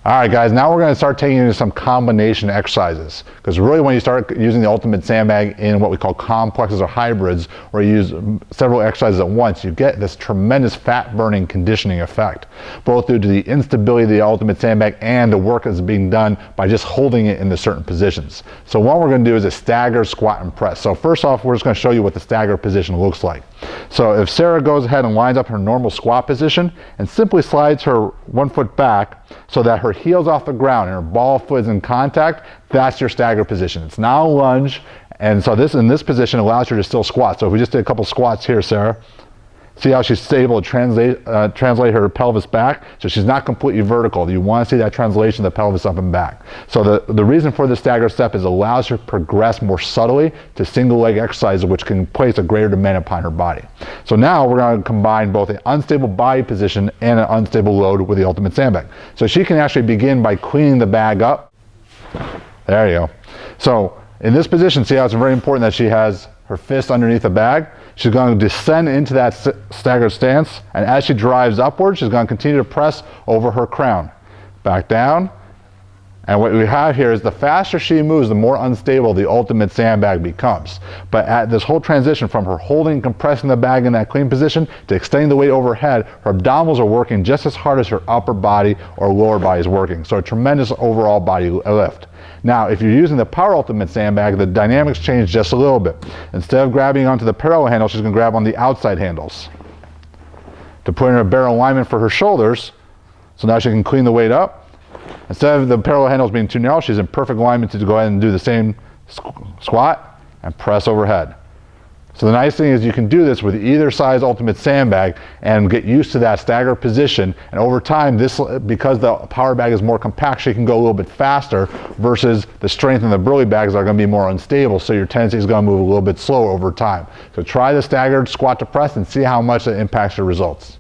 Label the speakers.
Speaker 1: All right, guys, now we're going to start taking you into some combination exercises. Because really when you start using the Ultimate Sandbag in what we call complexes or hybrids, where you use several exercises at once, you get this tremendous fat-burning conditioning effect, both due to the instability of the Ultimate Sandbag and the work that's being done by just holding it in the certain positions. So what we're going to do is a staggered squat and press. So first off, we're just going to show you what the staggered position looks like. So if Sarah goes ahead and lines up her normal squat position and simply slides her 1 foot back so that her heel's off the ground and her ball foot is in contact, that's your staggered position. It's now a lunge, and so in this position allows her to still squat. So if we just did a couple squats here, Sarah, see how she's able to translate her pelvis back, so she's not completely vertical. You want to see that translation of the pelvis up and back. So the reason for the staggered step is it allows her to progress more subtly to single leg exercises, which can place a greater demand upon her body. So now we're going to combine both an unstable body position and an unstable load with the Ultimate Sandbag. So she can actually begin by cleaning the bag up. There you go. So in this position, see how it's very important that she has her fist underneath the bag. She's going to descend into that staggered stance, and as she drives upward, she's going to continue to press over her crown. Back down, and what we have here is the faster she moves, the more unstable the Ultimate Sandbag becomes. But at this whole transition from her holding and compressing the bag in that clean position to extending the weight overhead, her abdominals are working just as hard as her upper body or lower body is working. So a tremendous overall body lift. Now, if you're using the Power Ultimate Sandbag, the dynamics change just a little bit. Instead of grabbing onto the parallel handle, she's going to grab on the outside handles to put in a better alignment for her shoulders. So now she can clean the weight up. Instead of the parallel handles being too narrow, she's in perfect alignment to go ahead and do the same squat and press overhead. So the nice thing is you can do this with either size Ultimate Sandbag and get used to that staggered position. And over time, because the Power Bag is more compact, she can go a little bit faster versus the strength in the Burley bags are going to be more unstable. So your tendency is going to move a little bit slower over time. So try the staggered squat to press and see how much it impacts your results.